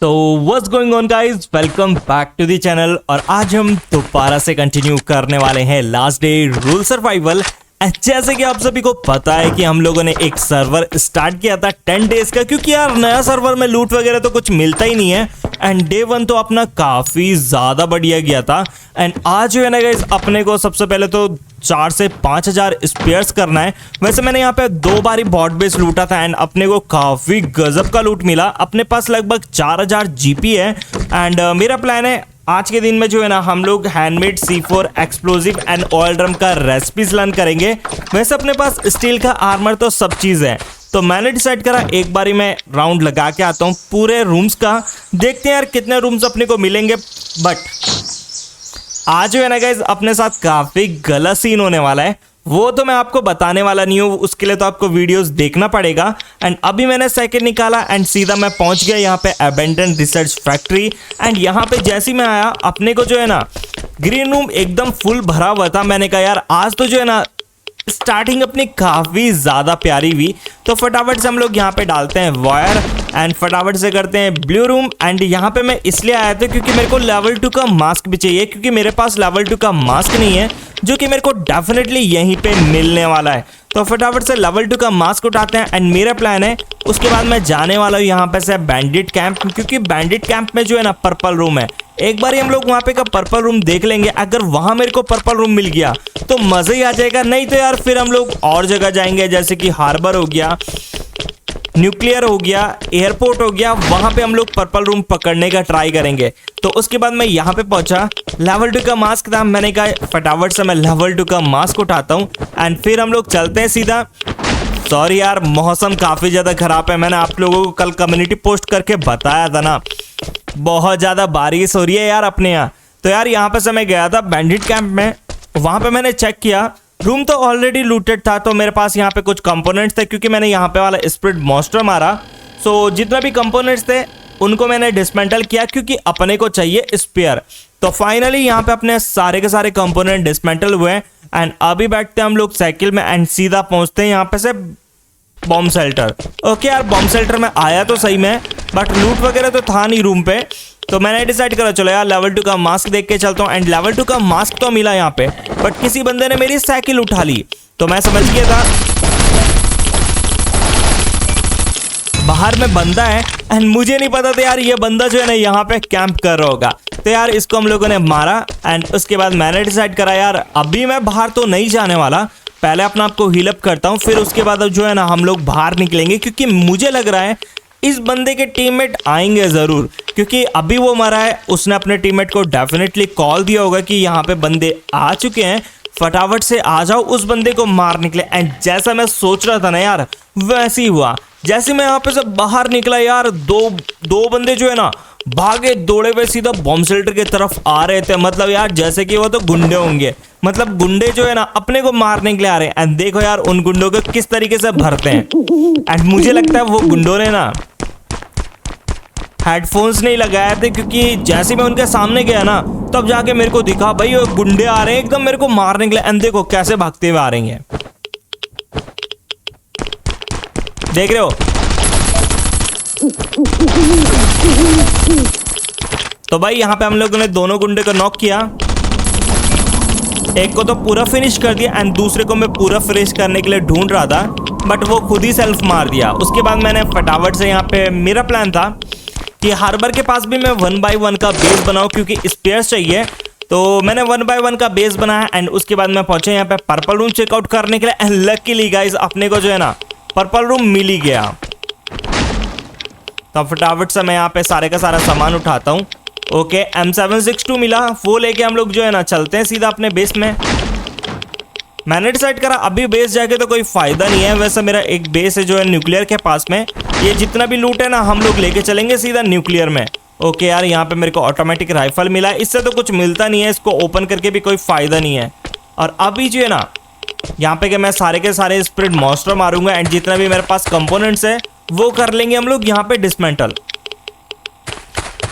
तो what's going on guys, welcome back to the channel. और आज हम दोबारा से कंटिन्यू करने वाले हैं लास्ट डे रूल सर्वाइवल। जैसे कि आप सभी को पता है कि हम लोगों ने एक सर्वर स्टार्ट किया था 10 डेज का, क्योंकि यार नया सर्वर में लूट वगैरह तो कुछ मिलता ही नहीं है। एंड डे 1 तो अपना काफी ज्यादा बढ़िया गया था। एंड आज जो है ना गाइस, अपने को सबसे पहले तो 4 से 5,000 स्पेयर्स करना है। वैसे मैंने यहाँ पे 2 बार बॉट बेस लूटा था एंड अपने को काफी गजब का लूट मिला। अपने पास लगभग 4,000 जीपी है। एंड मेरा प्लान है आज के दिन में जो है ना, हम लोग handmade C4 explosive and oil drum का रेसिपीज लर्न करेंगे। वैसे अपने पास स्टील का आर्मर तो सब चीज है, तो मैंने डिसाइड करा एक बारी मैं राउंड लगा के आता हूँ पूरे रूम्स का। देखते हैं यार कितने रूम्स अपने को मिलेंगे। बट आज जो है ना गाइस, अपने साथ काफी गलत सीन होने वाला है। वो तो मैं आपको बताने वाला नहीं हूँ, उसके लिए तो आपको वीडियोस देखना पड़ेगा। एंड अभी मैंने सेकंड निकाला एंड सीधा मैं पहुंच गया यहाँ पे अबेंडन रिसर्च फैक्ट्री। एंड यहाँ पे जैसे ही मैं आया, अपने को जो है ना ग्रीन रूम एकदम फुल भरा हुआ था। मैंने कहा यार आज तो जो है ना स्टार्टिंग अपनी काफी ज्यादा प्यारी हुई। तो फटाफट से हम लोग यहाँ पे डालते हैं वायर एंड फटाफट से करते हैं ब्लू रूम। एंड यहाँ पे मैं इसलिए आया था क्योंकि मेरे को लेवल 2 का मास्क भी चाहिए, क्योंकि मेरे पास लेवल 2 का मास्क नहीं है, जो कि मेरे को डेफिनेटली यहीं पे मिलने वाला है। तो फटाफट से लेवल 2 का मास्क उठाते हैं। एंड मेरा प्लान है उसके बाद मैं जाने वाला हूँ यहाँ पे से बैंडिट कैंप, क्योंकि बैंडिट कैंप में जो है ना पर्पल रूम है। एक बार हम लोग वहाँ पे का पर्पल रूम देख लेंगे। अगर वहाँ मेरे को पर्पल रूम मिल गया तो मज़ा ही आ जाएगा, नहीं तो यार फिर हम लोग और जगह जाएंगे, जैसे कि हार्बर हो गया, न्यूक्लियर हो गया, एयरपोर्ट हो गया। वहां पे हम लोग पर्पल रूम पकड़ने का ट्राई करेंगे। तो उसके बाद मैं यहाँ पे पहुंचा, लेवल 2 का मास्क था। मैंने कहा फटाफट से मैं लेवल 2 का मास्क उठाता हूँ एंड फिर हम लोग चलते हैं सीधा। सॉरी यार, मौसम काफ़ी ज़्यादा ख़राब है। मैंने आप लोगों को कल कम्युनिटी पोस्ट करके बताया था ना, बहुत ज़्यादा बारिश हो रही है यार अपने यहाँ। तो यार यहाँ पे से मैं गया था बैंडिट कैंप में, वहाँ पे मैंने चेक किया रूम तो ऑलरेडी लूटेड था। तो मेरे पास यहाँ पे कुछ कंपोनेंट्स थे, क्योंकि मैंने यहाँ पे वाला स्पिरिट मॉन्स्टर मारा। सो जितना भी कंपोनेंट्स थे उनको मैंने डिसमेंटल किया, क्योंकि अपने को चाहिए स्पेयर। तो फाइनली यहाँ पे अपने सारे के सारे कंपोनेंट डिसमेंटल हुए। एंड अभी बैठते हैं हम लोग साइकिल में एंड सीधा पहुँचते हैं यहाँ पे से बॉम्ब शेल्टर। ओके यार, बॉम्ब शेल्टर में आया तो सही में, बट लूट वगैरह तो था नहीं रूम पे। तो मैंने डिसाइड करा चलो यार लेवल 2 का मास्क देख के चलता हूँ। एंड लेवल 2 का मास्क तो मिला यहाँ पे, बट किसी बंदे ने मेरी साइकिल उठा ली। तो मैं समझ गया था बाहर में बंदा है। एंड मुझे नहीं पता था यार ये बंदा जो है ना यहाँ पे कैंप कर रहा होगा। तो यार इसको हम लोगों ने मारा। एंड उसके बाद मैंने डिसाइड करा यार अभी मैं बाहर तो नहीं जाने वाला, पहले अपना आपको हील अप करता हूँ, फिर उसके बाद जो है ना हम लोग बाहर निकलेंगे। क्योंकि मुझे लग रहा है इस बंदे के टीममेट आएंगे ज़रूर, क्योंकि अभी वो मरा है, उसने अपने टीममेट को डेफिनेटली कॉल दिया होगा कि यहाँ पे बंदे आ चुके हैं, फटाफट से आ जाओ, उस बंदे को मार निकले। एंड जैसा मैं सोच रहा था ना यार, वैसे ही हुआ। जैसे मैं यहाँ पे से बाहर निकला यार, दो बंदे जो है ना भागे दौड़े हुए सीधा बॉम्ब शेल्टर की तरफ आ रहे थे। मतलब यार जैसे कि वो तो गुंडे होंगे, मतलब गुंडे जो है ना अपने को मारने के लिए आ रहे हैं। एंड देखो यार उन गुंडों को किस तरीके से भरते हैं। एंड मुझे लगता है वो गुंडों ने ना हेडफोन्स नहीं लगाए थे, क्योंकि जैसे मैं उनके सामने गया ना तब जाके मेरे को दिखा भाई वो गुंडे आ रहे हैं एकदम मेरे को मारने के लिए। एंड देखो कैसे भागते हुए आ रही हैं, देख रहे हो। तो भाई यहाँ पे हम लोगों ने दोनों गुंडे को नॉक किया, एक को तो पूरा फिनिश कर दिया एंड दूसरे को मैं पूरा फिनिश करने के लिए ढूंढ रहा था, बट वो खुद ही सेल्फ मार दिया। उसके बाद मैंने फटाफट से यहाँ पे, मेरा प्लान था कि हार्बर के पास भी मैं 1 by 1 का बेस बनाऊं, क्योंकि स्पेयर्स चाहिए। तो मैंने 1 by 1 का बेस बनाया एंड उसके बाद मैं पहुंचा यहाँ पे पर्पल रूम चेकआउट करने के लिए। एंड लकीली गाइस अपने को जो है ना पर्पल रूम मिल ही गया। तो फटाफट से मैं यहाँ पे सारे का सारा सामान उठाता हूँ। ओके, M762 मिला, वो लेके हम लोग जो है ना चलते हैं सीधा अपने बेस में। मैंने डिसाइड करा अभी बेस जाके तो कोई फायदा नहीं है। वैसे मेरा एक बेस है जो है न्यूक्लियर के पास में, ये जितना भी लूट है ना हम लोग लेके चलेंगे सीधा न्यूक्लियर में। ओके यार, यहाँ पे मेरे को ऑटोमेटिक राइफल मिला है, इससे तो कुछ मिलता नहीं है, इसको ओपन करके भी कोई फायदा नहीं है। और अभी जो है ना यहाँ पे कि मैं सारे के सारे स्पिरिट मॉन्स्टर मारूंगा एंड जितना भी मेरे पास कंपोनेंट्स है वो कर लेंगे हम लोग यहाँ पे डिसमेंटल।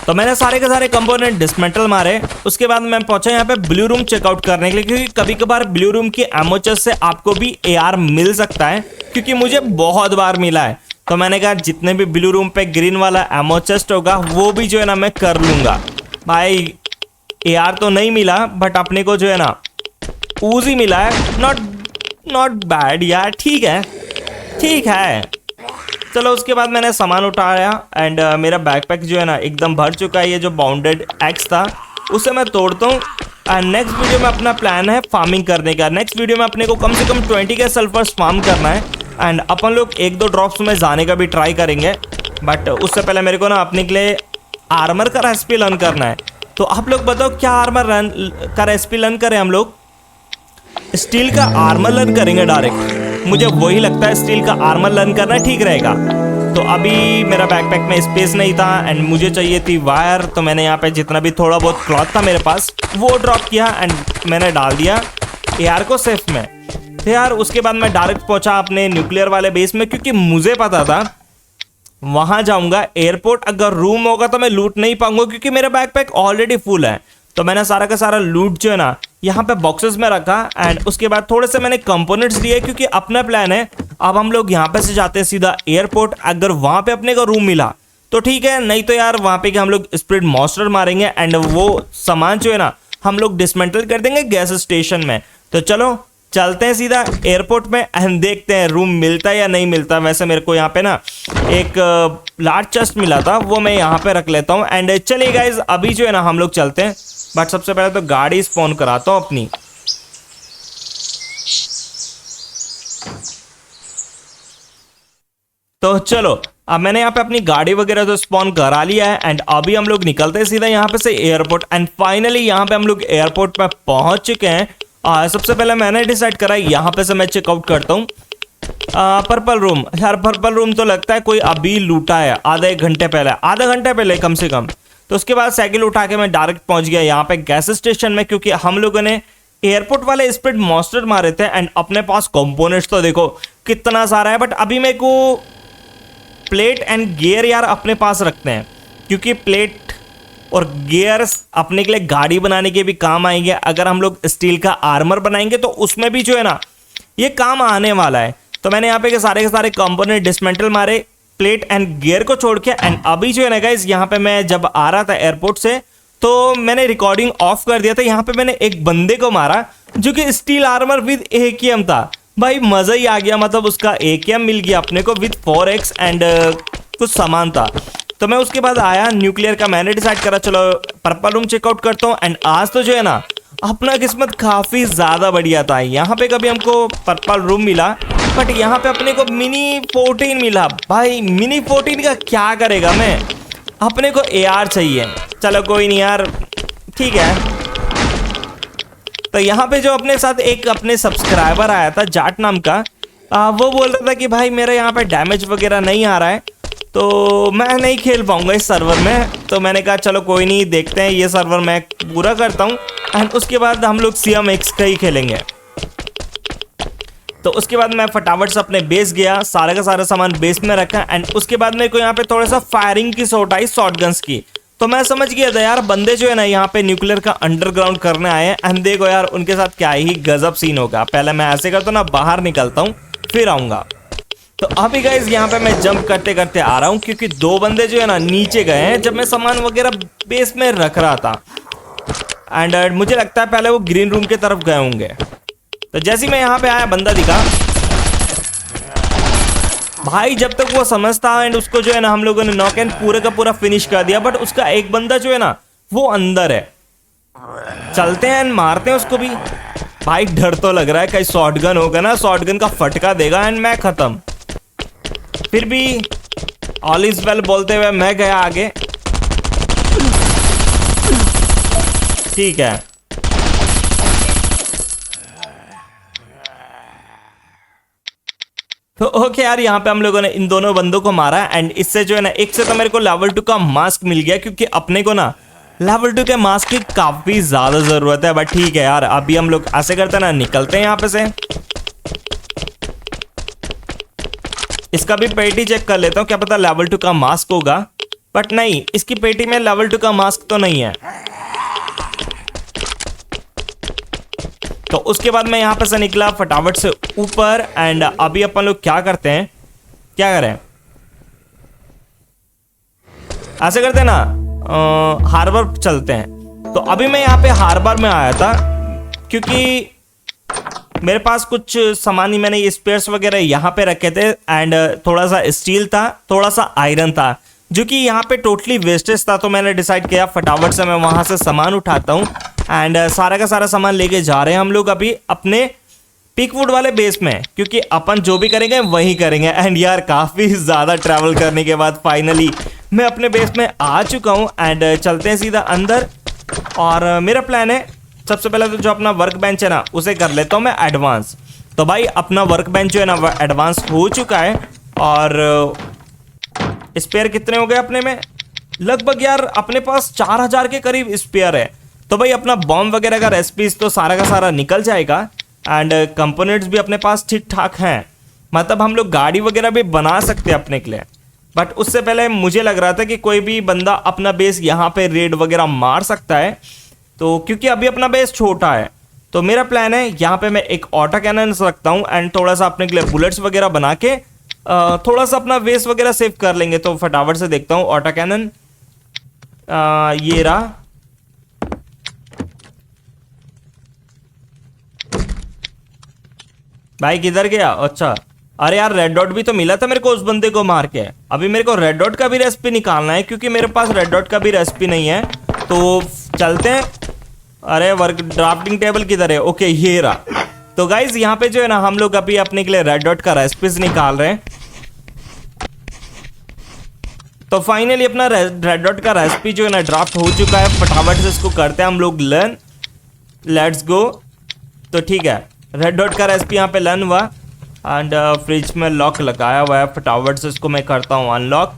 तो मैंने सारे के सारे कंपोनेंट डिसमेंटल मारे। उसके बाद मैं पहुंचा यहाँ पे ब्लू रूम चेकआउट करने के लिए, क्योंकि कभी कभार ब्लू रूम की एमो चेस्ट से आपको भी AR मिल सकता है, क्योंकि मुझे बहुत बार मिला है। तो मैंने कहा जितने भी ब्लू रूम पे ग्रीन वाला एमो चेस्ट होगा वो भी जो है ना मैं कर लूँगा। भाई AR तो नहीं मिला, बट अपने को जो है ना ऊजी मिला है। नॉट बैड यार, ठीक है। चलो उसके बाद मैंने सामान उठाया एंड मेरा बैकपैक जो है ना एकदम भर चुका है। ये जो बाउंडेड एक्स था उसे मैं तोड़ता हूँ। एंड नेक्स्ट वीडियो में अपना प्लान है फार्मिंग करने का। नेक्स्ट वीडियो में अपने को कम से कम 20 के सल्फर्स फार्म करना है एंड अपन लोग 1-2 ड्रॉप्स में जाने का भी ट्राई करेंगे। बट उससे पहले मेरे को ना अपने के लिए आर्मर का रेसिपी लर्न करना है। तो आप लोग बताओ क्या आर्मर का रेसिपी लर्न करें हम लोग? स्टील का आर्मर लर्न करेंगे डायरेक्ट। मुझे वही लगता है स्टील का आर्मर लर्न करना ठीक रहेगा। तो अभी मेरा बैकपैक में स्पेस नहीं था एंड मुझे चाहिए थी वायर। तो मैंने यहाँ पे जितना भी थोड़ा बहुत क्लॉथ था मेरे पास वो ड्रॉप किया एंड मैंने डाल दिया AR को सेफ में। तो यार उसके बाद मैं डायरेक्ट पहुंचा अपने न्यूक्लियर वाले बेस में, क्योंकि मुझे पता था वहां जाऊंगा एयरपोर्ट अगर रूम होगा तो मैं लूट नहीं पाऊंगा, क्योंकि मेरा बैकपैक ऑलरेडी फुल है। तो मैंने सारा का सारा लूट जो है ना यहाँ पे बॉक्सेस में रखा एंड उसके बाद थोड़े से मैंने कंपोनेंट्स लिए, क्योंकि अपना प्लान है अब हम लोग यहाँ पे से जाते हैं सीधा एयरपोर्ट। अगर वहां पे अपने को रूम मिला तो ठीक है, नहीं तो यार वहां पे हम लोग स्प्रिट मॉन्स्टर मारेंगे एंड वो सामान जो है ना हम लोग डिसमेंटल कर देंगे गैस स्टेशन में। तो चलो चलते हैं सीधा एयरपोर्ट में एंड देखते हैं रूम मिलता है या नहीं मिलता। वैसे मेरे को यहाँ पे ना एक लार्ज चेस्ट मिला था, वो मैं यहाँ पे रख लेता हूँ। एंड चलिए गाइज अभी जो है ना हम लोग चलते हैं, बट सबसे पहले तो गाड़ी स्पॉन कराता हूँ अपनी। तो चलो अब मैंने यहाँ पे अपनी गाड़ी वगैरह तो स्पॉन करा लिया है एंड अभी हम लोग निकलते हैं सीधा यहाँ पे से एयरपोर्ट। एंड फाइनली यहाँ पे हम लोग एयरपोर्ट पे पहुंच चुके हैं। सबसे पहले मैंने डिसाइड करा यहाँ पे से मैं चेकआउट करता हूँ पर्पल रूम। यार पर्पल रूम तो लगता है कोई अभी लूटा है आधा घंटे पहले कम से कम। तो उसके बाद साइकिल उठा के मैं डायरेक्ट पहुंच गया यहाँ पे गैस स्टेशन में, क्योंकि हम लोगों ने एयरपोर्ट वाले स्प्रिट मॉन्स्टर मारे थे एंड अपने पास कंपोनेंट्स तो देखो कितना सारा है। बट अभी मेरे को प्लेट एंड गियर यार अपने पास रखते हैं, क्योंकि प्लेट और गियर्स अपने के लिए गाड़ी बनाने के भी काम आएंगे। अगर हम लोग स्टील का आर्मर बनाएंगे तो उसमें भी जो है ना ये काम आने वाला है। तो मैंने यहाँ पे के सारे कंपोनेंट डिसमेंटल मारे प्लेट एंड गियर को छोड़ के। एंड अभी जो है ना गाइस यहाँ पे मैं जब आ रहा था एयरपोर्ट से तो मैंने रिकॉर्डिंग ऑफ कर दिया था। यहाँ पे मैंने एक बंदे को मारा जो कि स्टील आर्मर विद AKM था। भाई मजा ही आ गया, मतलब उसका AKM मिल गया अपने को विद 4x एंड कुछ सामान था। तो मैं उसके बाद आया न्यूक्लियर का, मैंने डिसाइड करा चलो पर्पल रूम चेकआउट करता हूँ। एंड आज तो जो है ना अपना किस्मत काफी ज्यादा बढ़िया था। यहाँ पे कभी हमको पर्पल रूम मिला, बट यहाँ पे अपने को मिनी 14 मिला। भाई मिनी 14 का क्या करेगा मैं, अपने को AR चाहिए। चलो कोई नहीं यार, ठीक है। तो यहाँ पे जो अपने साथ एक अपने सब्सक्राइबर आया था जाट नाम का, वो बोल रहा था कि भाई मेरा यहाँ पे डैमेज वगैरह नहीं आ रहा है तो मैं नहीं खेल पाऊंगा इस सर्वर में। तो मैंने कहा चलो कोई नहीं, देखते हैं ये सर्वर मैं पूरा करता हूँ एंड उसके बाद हम लोग CMX का ही खेलेंगे। तो उसके बाद मैं फटाफट से अपने बेस गया, सारा का सारा सामान बेस में रखा एंड उसके बाद मेरे को यहाँ पे थोड़ा सा फायरिंग की शॉट आई शॉटगन्स की। तो मैं समझ गया था यार बंदे जो है ना यहाँ पे न्यूक्लियर का अंडरग्राउंड करने आए हैं एंड देखो यार उनके साथ क्या ही गजब सीन होगा। पहले मैं ऐसे करता हूँ ना, बाहर निकलता हूँ फिर आऊंगा। तो अभी गाइस यहाँ पे मैं जंप करते करते आ रहा हूँ, क्योंकि 2 बंदे जो है ना नीचे गए हैं जब मैं सामान वगैरह बेस में रख रहा था। एंड मुझे लगता है पहले वो ग्रीन रूम की तरफ गए होंगे। तो जैसे ही मैं यहाँ पे आया बंदा दिखा, भाई जब तक वो समझता एंड उसको जो है ना हम लोगों ने नॉक एंड पूरे का पूरा फिनिश कर दिया। बट उसका एक बंदा जो है ना वो अंदर है, चलते हैं एंड मारते हैं उसको भी। भाई डर तो लग रहा है कहीं शॉटगन होगा ना, शॉटगन का फटका देगा एंड मैं खत्म। फिर भी ऑल इज वेल बोलते हुए मैं गया आगे। ठीक है, तो ओके यार यहाँ पे हम लोगों ने इन दोनों बंदों को मारा एंड इससे जो है ना एक से तो मेरे को लेवल 2 का मास्क मिल गया, क्योंकि अपने को ना लेवल 2 के मास्क की काफी ज्यादा जरूरत है। बट ठीक है यार, अभी हम लोग ऐसे करते हैं ना, निकलते हैं यहाँ पे से। इसका भी पेटी चेक कर लेता हूँ, क्या पता लेवल 2 का मास्क होगा। बट नहीं, इसकी पेटी में लेवल 2 का मास्क तो नहीं है। तो उसके बाद मैं यहाँ पे से निकला फटाफट से ऊपर एंड अभी अपन लोग क्या करते हैं, क्या करें, ऐसे करते हैं ना, हार्बर चलते हैं। तो अभी मैं यहाँ पे हार्बर में आया था क्योंकि मेरे पास कुछ सामान ही, मैंने ये स्पेयर्स वगैरह यहाँ पे रखे थे एंड थोड़ा सा स्टील था, थोड़ा सा आयरन था, जो कि यहाँ पे टोटली वेस्टेज था। तो मैंने डिसाइड किया फटाफट से मैं वहाँ से सामान उठाता हूँ एंड सारा का सारा सामान लेके जा रहे हैं हम लोग अभी अपने पीकवुड वाले बेस में, क्योंकि अपन जो भी करेंगे वही करेंगे। एंड यार काफ़ी ज़्यादा ट्रैवल करने के बाद फाइनली मैं अपने बेस में आ चुका हूँ एंड चलते हैं सीधा अंदर। और मेरा प्लान है सबसे पहले तो जो अपना वर्क बेंच है ना उसे कर लेता हूँ मैं एडवांस। तो भाई अपना वर्क बेंच जो है ना वो एडवांस हो चुका है। और स्पेयर कितने हो गए अपने में, लगभग यार अपने पास 4000 के करीब स्पेयर है। तो भाई अपना बॉम्ब वगैरह का रेसिपीज तो सारा का सारा निकल जाएगा एंड कंपोनेंट्स भी अपने पास ठीक ठाक हैं। मतलब हम लोग गाड़ी वगैरह भी बना सकते हैं अपने के लिए। बट उससे पहले मुझे लग रहा था कि कोई भी बंदा अपना बेस यहाँ पे रेड वगैरह मार सकता है, तो क्योंकि अभी अपना बेस छोटा है। तो मेरा प्लान है यहाँ पे मैं एक ऑटो कैनन रखता हूँ एंड थोड़ा सा अपने के लिए बुलेट्स वगैरह बना के थोड़ा सा अपना वेस्ट वगैरह सेव कर लेंगे। तो फटाफट से देखता हूँ ऑटो कैनन, ये रहा। भाई किधर गया? अच्छा, अरे यार रेड डॉट भी तो मिला था मेरे को उस बंदे को मार के। अभी मेरे को रेड डॉट का भी रेसिपी निकालना है क्योंकि मेरे पास रेड डॉट का भी रेसिपी नहीं है। तो चलते हैं। अरे वर्क ड्राफ्टिंग टेबल किधर है? ओके ये रहा। तो गाइज यहाँ पे जो है ना हम लोग अभी अपने के लिए रेड डॉट का रेसिपीज निकाल रहे हैं। तो फाइनली अपना रेड डॉट का रेसिपी जो है ना ड्राफ्ट हो चुका है। फटाफट से इसको करते हैं हम लोग लर्न, लेट्स गो। तो ठीक है, रेड डॉट का रेसिपी यहाँ पे लर्न हुआ एंड फ्रिज में लॉक लगाया हुआ है। फटाफट से इसको मैं करता हूँ अनलॉक।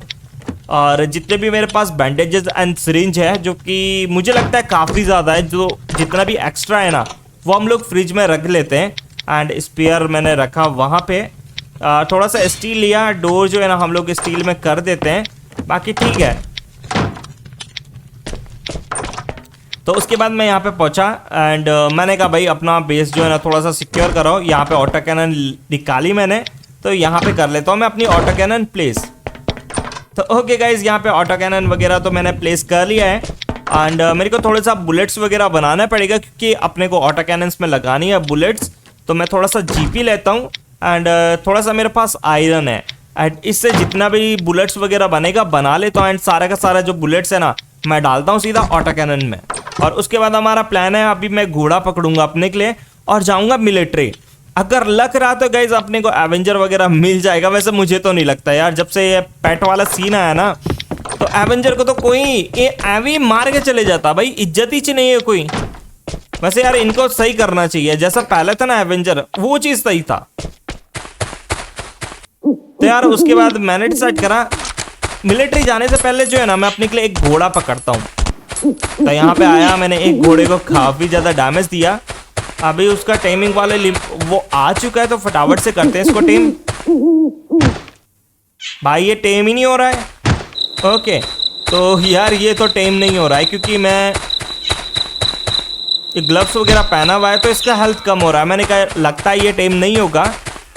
और जितने भी मेरे पास बैंडेजेस एंड सिरिंज है, जो कि मुझे लगता है काफ़ी ज़्यादा है, जो जितना भी एक्स्ट्रा है ना वो हम लोग फ्रिज में रख लेते हैं। एंड स्पेयर मैंने रखा वहाँ पे। थोड़ा सा स्टील लिया, डोर जो है ना हम लोग स्टील में कर देते हैं, बाकी ठीक है। तो उसके बाद मैं यहाँ पे पहुँचा एंड मैंने कहा भाई अपना बेस जो है ना थोड़ा सा सिक्योर करो। यहाँ पे ऑटो कैनन निकाली मैंने, तो यहाँ पे कर लेता हूँ मैं अपनी ऑटो कैनन प्लेस। तो ओके गाइज यहाँ पे ऑटो कैनन वगैरह तो मैंने प्लेस कर लिया है एंड मेरे को थोड़ा सा बुलेट्स वगैरह बनाना पड़ेगा क्योंकि अपने को ऑटो कैनन्स में लगानी है बुलेट्स। तो मैं थोड़ा सा जीपी लेता हूँ एंड थोड़ा सा मेरे पास आयरन है एंड इससे जितना भी बुलेट्स वगैरह बनेगा बना लेता हूँ। एंड सारा का सारा जो बुलेट्स है ना मैं डालता हूँ सीधा ऑटो कैनन में। और उसके बाद हमारा प्लान है अभी मैं घोड़ा पकड़ूंगा अपने के लिए और जाऊंगा मिलिट्री। अगर लग रहा तो गाइज अपने को एवेंजर वगैरह मिल जाएगा। वैसे मुझे तो नहीं लगता यार, जब से ये पेट वाला सीन आया ना तो एवेंजर को तो कोई ये एवी मार के चले जाता भाई, इज्जत ही नहीं है कोई। वैसे यार इनको सही करना चाहिए, जैसा पहले था ना एवेंजर वो चीज सही था। तो यार उसके बाद मैंने डिसाइड करा मिलिट्री जाने से पहले जो है ना मैं अपने के लिए एक घोड़ा पकड़ता हूँ। तो यहाँ पे आया, मैंने एक घोड़े को काफी ज्यादा डैमेज दिया। अभी उसका टेमिंग वाले वो आ चुका है, तो फटाफट से करते हैं इसको टेम। भाई ये टेम ही नहीं हो रहा है। ओके तो यार ये तो टेम नहीं हो रहा है क्योंकि मैं ग्लव्स वगैरह पहना हुआ है, तो इसका हेल्थ कम हो रहा है। मैंने कहा लगता है ये टेम नहीं होगा,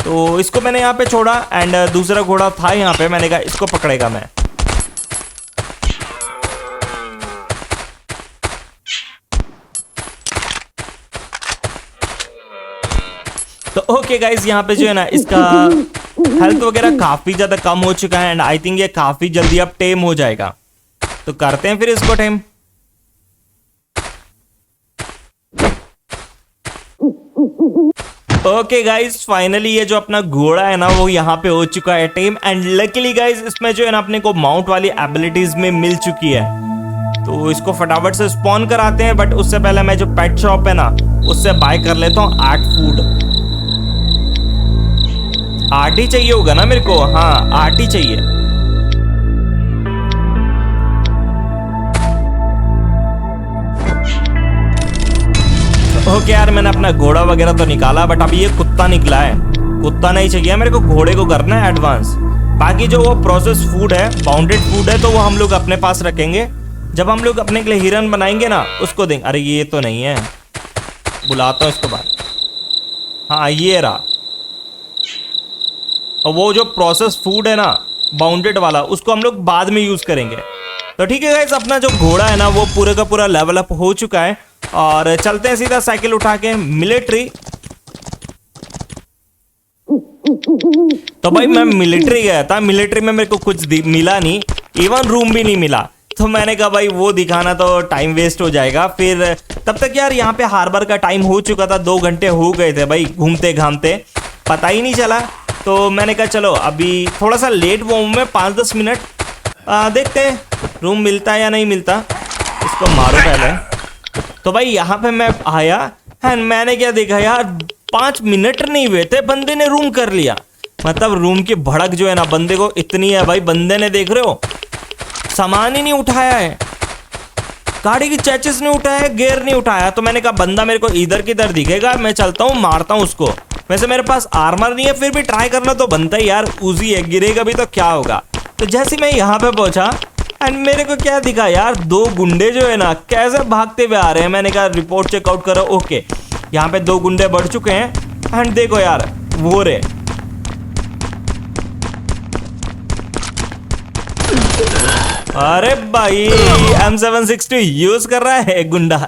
तो इसको मैंने यहाँ पे छोड़ा एंड दूसरा घोड़ा था यहाँ पे, मैंने कहा इसको पकड़ेगा मैं। तो ओके गाइज यहाँ पे जो है ना इसका हेल्थ वगैरह काफी ज्यादा कम हो चुका है एंड आई थिंक ये काफी जल्दी अब टेम हो जाएगा। तो करते हैं फिर इसको टेम। ओके गाइज फाइनली ये जो अपना घोड़ा है ना वो यहाँ पे हो चुका है टेम एंड लकीली गाइज इसमें जो है ना अपने को माउंट वाली एबिलिटीज में मिल चुकी है। तो इसको फटाफट से स्पॉन कराते हैं, बट उससे पहले मैं जो पेट शॉप है ना उससे बाय कर लेता हूँ आर्ट फूड। आर्ट ही चाहिए होगा ना मेरे को? हाँ आर्ट ही चाहिए। ओके यार मैंने अपना घोड़ा वगैरह तो निकाला, बट अभी ये कुत्ता निकला है। कुत्ता नहीं चाहिए मेरे को, घोड़े को करना है एडवांस। बाकी जो वो प्रोसेस फूड है, बाउंडेड फूड है, तो वो हम लोग अपने पास रखेंगे। जब हम लोग अपने के लिए हिरन बनाएंगे ना उसको देंगे। अरे ये तो नहीं है, बुलाता हूँ इसको बाहर। हाँ ये रहा। और वो जो प्रोसेस फूड है ना बाउंडेड वाला, उसको हम लोग बाद में यूज करेंगे। तो ठीक है गाइस, अपना जो घोड़ा है ना वो पूरे का पूरा लेवल अप हो चुका है और चलते हैं सीधा साइकिल उठा के मिलिट्री। तो भाई मैं मिलिट्री गया था, मिलिट्री में मेरे को कुछ मिला नहीं, इवन रूम भी नहीं मिला। तो मैंने कहा भाई वो दिखाना तो टाइम वेस्ट हो जाएगा। फिर तब तक यार यहाँ पे हार्बर का टाइम हो चुका था, 2 घंटे हो गए थे भाई घूमते घामते, पता ही नहीं चला। तो मैंने कहा चलो अभी थोड़ा सा लेट वो में 5-10 मिनट देखते हैं रूम मिलता है या नहीं मिलता। इसको मारो पहले। तो भाई यहाँ पे मैं आया एंड मैंने क्या देखा यार, 5 मिनट नहीं हुए थे बंदे ने रूम कर लिया। मतलब रूम की भड़क जो है ना बंदे को इतनी है भाई, बंदे ने देख रहे हो सामान ही नहीं उठाया है, गाड़ी की चेचिस नहीं उठाया है, गियर नहीं उठाया। तो मैंने कहा बंदा मेरे को इधर किधर दिखेगा, मैं चलता हूँ मारता हूँ उसको। वैसे मेरे पास आर्मर नहीं है, फिर भी ट्राई करना तो बनता ही यार, उजी है, गिरेगा भी तो क्या होगा। तो जैसे मैं यहाँ पे पहुंचा एंड मेरे को क्या दिखा यार, 2 गुंडे जो है ना कैसे भागते हुए आ रहे हैं। मैंने कहा रिपोर्ट चेकआउट करो। ओके, यहाँ पे 2 गुंडे बढ़ चुके हैं एंड देखो यार वो रे, अरे भाई M762 यूज कर रहा है गुंडा।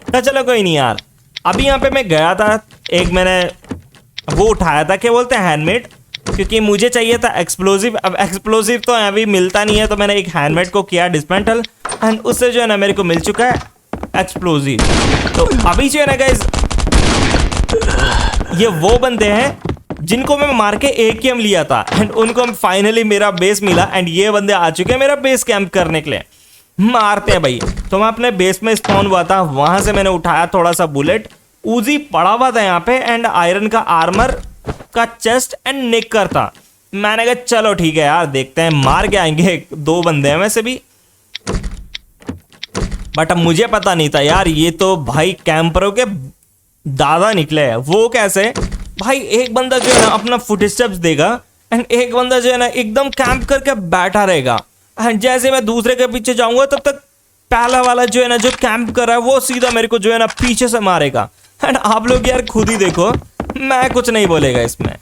तो चलो कोई नहीं यार, अभी यहाँ पे मैं गया था, एक मैंने वो उठाया था, क्या बोलते हैं हैंडमेड, क्योंकि मुझे चाहिए था एक्सप्लोजिव। अब एक्सप्लोजिव तो अभी मिलता नहीं है, तो मैंने एक हैंडमेड को किया डिस्मेंटल एंड उससे जो है ना मेरे को मिल चुका है एक्सप्लोजिव। तो अभी जो है ना गाइस, ये वो बंदे हैं जिनको मैं मार के AKM लिया था एंड उनको फाइनली मेरा बेस मिला एंड ये बंदे आ चुके हैं मेरा बेस कैंप करने के लिए। मारते हैं भाई। तो मैं अपने बेस में स्पॉन हुआ था, वहां से मैंने उठाया थोड़ा सा बुलेट, उजी पड़ा हुआ था यहाँ पे एंड आयरन का आर्मर का चेस्ट एंड नेकर था। मैंने कहा चलो ठीक है यार, देखते हैं मार के आएंगे, 2 बंदे हैं वैसे भी। बट अब मुझे पता नहीं था यार, ये तो भाई कैंपरों के दादा निकले हैं। वो कैसे भाई, एक बंदा जो है ना अपना फुटस्टेप्स देगा एंड एक बंदा जो है ना एकदम कैंप करके बैठा रहेगा एंड जैसे मैं दूसरे के पीछे जाऊंगा तब तक पहला वाला जो है ना जो कैंप कर रहा है वो सीधा मेरे को जो है ना पीछे से मारेगा। एंड आप लोग यार खुद ही देखो, मैं कुछ नहीं बोलेगा इसमें।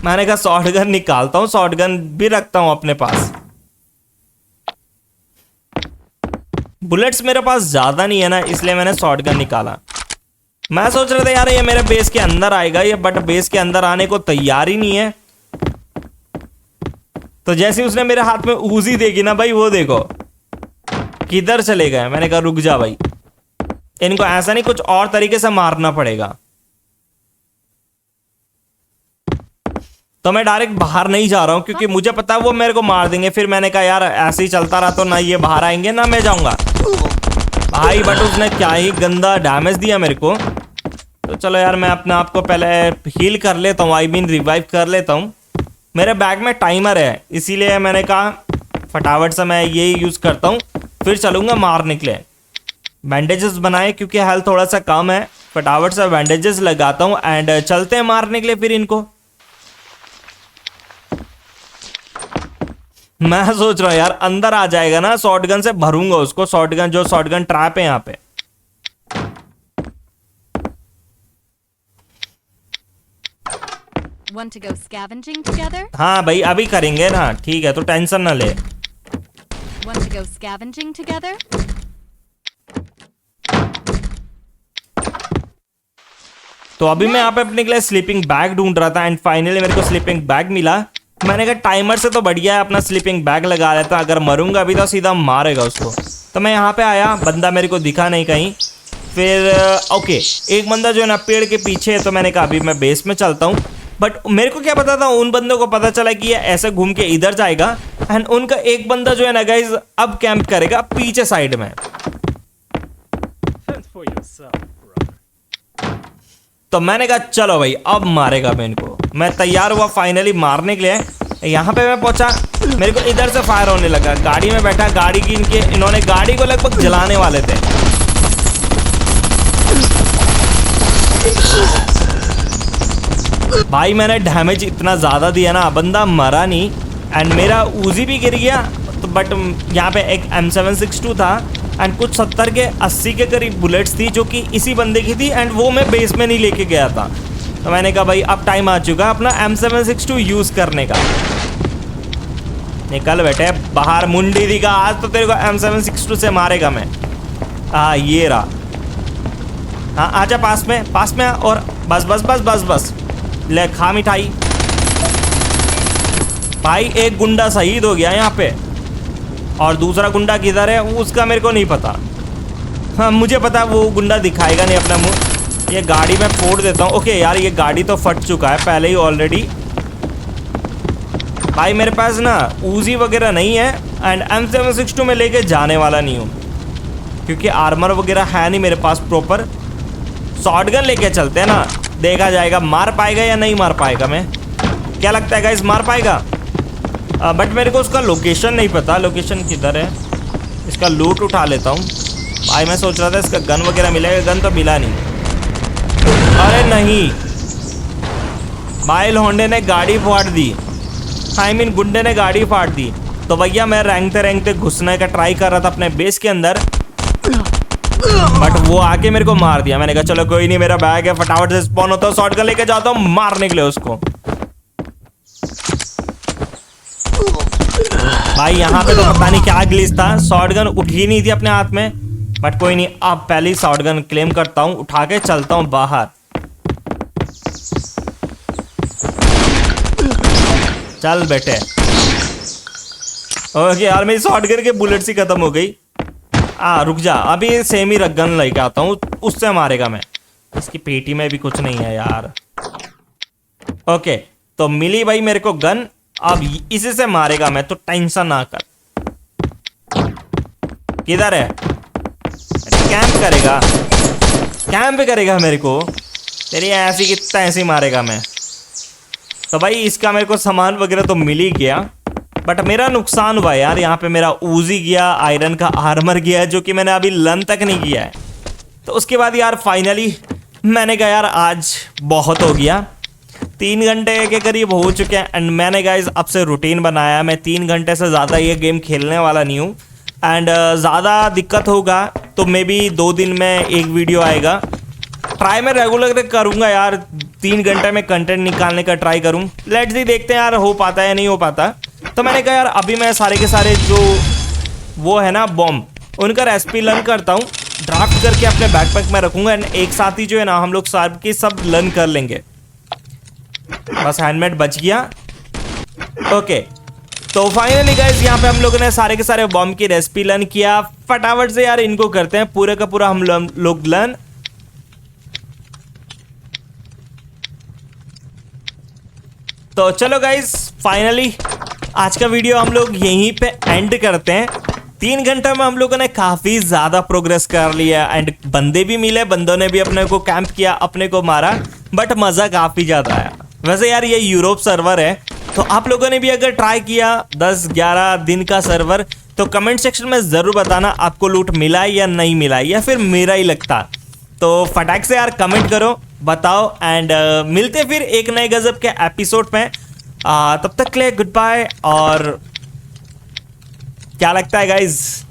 मैंने कहा शॉटगन निकालता हूं, शॉटगन भी रखता हूं अपने पास। बुलेट्स मेरे पास ज्यादा नहीं है ना, इसलिए मैंने शॉटगन निकाला। मैं सोच रहा था यार ये मेरे बेस के अंदर आएगा ये, बट बेस के अंदर आने को तैयार ही नहीं है। तो जैसे उसने मेरे हाथ में उजी देखी ना भाई, वो देखो किधर चले गए। मैंने कहा रुक जा भाई, इनको ऐसा नहीं कुछ और तरीके से मारना पड़ेगा। तो मैं डायरेक्ट बाहर नहीं जा रहा हूं क्योंकि मुझे पता है वो मेरे को मार देंगे। फिर मैंने कहा यार ऐसे ही चलता रहा तो ना ये बाहर आएंगे ना मैं जाऊंगा भाई। बट उसने क्या ही गंदा डैमेज दिया मेरे को। तो चलो यार मैं अपने आप को पहले हील कर लेता हूँ, आई मीन रिवाइव कर लेता हूँ। मेरे बैग में टाइमर है, इसीलिए मैंने कहा फटाफट से मैं यही यूज करता हूँ, फिर चलूंगा मारने के लिए। बैंडेजेस बनाए क्योंकि हेल्थ थोड़ा सा कम है, फटाफट से बैंडेजेस लगाता हूँ एंड चलते हैं मारने के लिए फिर इनको। मैं सोच रहा हूँ यार अंदर आ जाएगा ना, शॉटगन से भरूंगा उसको, शॉटगन जो शॉटगन ट्रैप है यहाँ पे। Want to go scavenging together? हाँ भाई अभी करेंगे ना, ठीक है, तो टेंशन ना ले। Want to go scavenging together? तो अभी मैं यहाँ पे अपने के लिए स्लीपिंग बैग ढूंढ रहा था एंड फाइनली मेरे को स्लीपिंग बैग मिला। मैंने कहा टाइमर से तो बढ़िया है अपना स्लीपिंग बैग लगा लेता, अगर मरूंगा अभी तो सीधा मारेगा उसको। तो मैं यहाँ पे आया, बंदा मेरे को दिखा नहीं कहीं। फिर ओके, एक बंदा जो है ना पेड़ के पीछे है, तो मैंने कहा अभी मैं बेस में चलता हूँ। बट मेरे को क्या पता था, उन बंदों को पता चला कि ये ऐसे घूम के इधर जाएगा एंड उनका एक बंदा जो है ना गाइज अब कैंप करेगा पीछे साइड में। तो मैंने कहा चलो भाई अब मारेगा मैं इनको। मैं तैयार हुआ फाइनली मारने के लिए। यहाँ पे मैं पहुंचा, मेरे को इधर से फायर होने लगा। गाड़ी में बैठा, गाड़ी की इन्होंने गाड़ी को लगभग जलाने वाले थे। भाई मैंने डैमेज इतना ज्यादा दिया ना, बंदा मरा नहीं एंड मेरा उजी भी गिर गया। तो बट यहाँ पे एक M762 था एंड कुछ 70 के 80 के करीब बुलेट्स थी जो कि इसी बंदे की थी एंड वो मैं बेस में नहीं लेके गया था। तो मैंने कहा भाई अब टाइम आ चुका अपना M762 यूज़ करने का। निकल बेटे बाहर, मुंडी दिखा, आज तो तेरे को M762 से मारेगा मैं। ये रहा। हाँ आजा पास में और बस बस बस बस बस ले खा मिठाई। भाई एक गुंडा शहीद हो गया यहाँ पे, और दूसरा गुंडा किधर है उसका मेरे को नहीं पता। हाँ मुझे पता वो गुंडा दिखाएगा नहीं अपना मुंह। ये गाड़ी मैं फोड़ देता हूँ। ओके यार ये गाड़ी तो फट चुका है पहले ही ऑलरेडी। भाई मेरे पास ना ऊजी वगैरह नहीं है, एंड M762 में लेके जाने वाला नहीं हूँ क्योंकि आर्मर वगैरह है नहीं मेरे पास प्रॉपर। शॉटगन लेके चलते हैं ना, देखा जाएगा मार पाएगा या नहीं मार पाएगा। मैं क्या लगता है गाइस मार पाएगा? बट मेरे को उसका लोकेशन नहीं पता, लोकेशन किधर है। इसका लूट उठा लेता हूँ। भाई मैं सोच रहा था इसका गन वगैरह मिलेगा, गन तो मिला नहीं। अरे नहीं भाई होंडे ने गाड़ी फाड़ दी, आई मीन गुंडे ने गाड़ी फाड़ दी। तो भैया मैं रेंगते घुसने का ट्राई कर रहा था अपने बेस के अंदर, बट वो आके मेरे को मार दिया। मैंने कहा चलो कोई नहीं, मेरा बैग है, फटाफट से स्पॉन होता हूँ, शॉटगन लेके जाता हूँ मारने के लिए उसको। भाई यहाँ पे तो पता नहीं क्या ग्लिच था, शॉटगन उठ ही नहीं थी अपने हाथ में। बट कोई नहीं, अब पहली शॉटगन क्लेम करता हूँ, उठा के चलता हूँ बाहर। चल बेटे। ओके यार मेरी शॉटगन के बुलेट्स ही खत्म हो गई। रुक जा, अभी सेम ही गन लेके आता हूँ, उससे मारेगा मैं। इसकी पेटी में भी कुछ नहीं है यार। ओके तो मिली भाई मेरे को गन, अब इसी से मारेगा मैं, तो टेंशन ना कर। किधर है? कैंप करेगा, कैंप करेगा मेरे को। तेरी ऐसी कितना ऐसी मारेगा मैं। तो भाई इसका मेरे को सामान वगैरह तो मिल ही गया, बट मेरा नुकसान हुआ यार। यहाँ पे मेरा ऊजी गया, आयरन का आर्मर गया जो कि मैंने अभी लन तक नहीं किया है। तो उसके बाद यार फाइनली मैंने कहा यार आज बहुत हो गया, 3 घंटे के करीब हो चुके हैं। एंड मैंने गाइस अब से रूटीन बनाया, मैं 3 घंटे से ज़्यादा ये गेम खेलने वाला नहीं हूँ। एंड ज़्यादा दिक्कत होगा तो मे बी 2 दिन में एक वीडियो आएगा। ट्राई मैं रेगुलर करूँगा यार, 3 घंटे में कंटेंट निकालने का ट्राई करूँ। लेट्स सी देखते हैं यार हो पाता है या नहीं हो पाता। तो मैंने कहा यार अभी मैं सारे के सारे जो वो है ना बॉम्ब, उनका रेसिपी लर्न करता हूँ, ड्राफ्ट करके अपने बैकपैक में रखूँगा। एंड एक साथ ही जो है ना हम लोग सब के सब लर्न कर लेंगे। बस हैंडमेड बच गया। ओके तो फाइनली गाइस यहाँ पे हम लोगों ने सारे के सारे बॉम्ब की रेसिपी लर्न किया। फटाफट से यार इनको करते हैं पूरे का पूरा हम लोग लर्न। तो चलो गाइस फाइनली आज का वीडियो हम लोग यहीं पे एंड करते हैं। 3 घंटे में हम लोगों ने काफी ज्यादा प्रोग्रेस कर लिया, एंड बंदे भी मिले, बंदों ने भी अपने को कैंप किया, अपने को मारा, बट मजा काफी ज्यादा आया। वैसे यार ये यूरोप सर्वर है, तो आप लोगों ने भी अगर ट्राई किया 10-11 दिन का सर्वर, तो कमेंट सेक्शन में जरूर बताना आपको लूट मिला या नहीं मिला, या फिर मेरा ही लगता। तो फटाक से यार कमेंट करो, बताओ। एंड मिलते फिर एक नए गजब के एपिसोड में। तब तक के लिए गुड बाय। और क्या लगता है गाइज,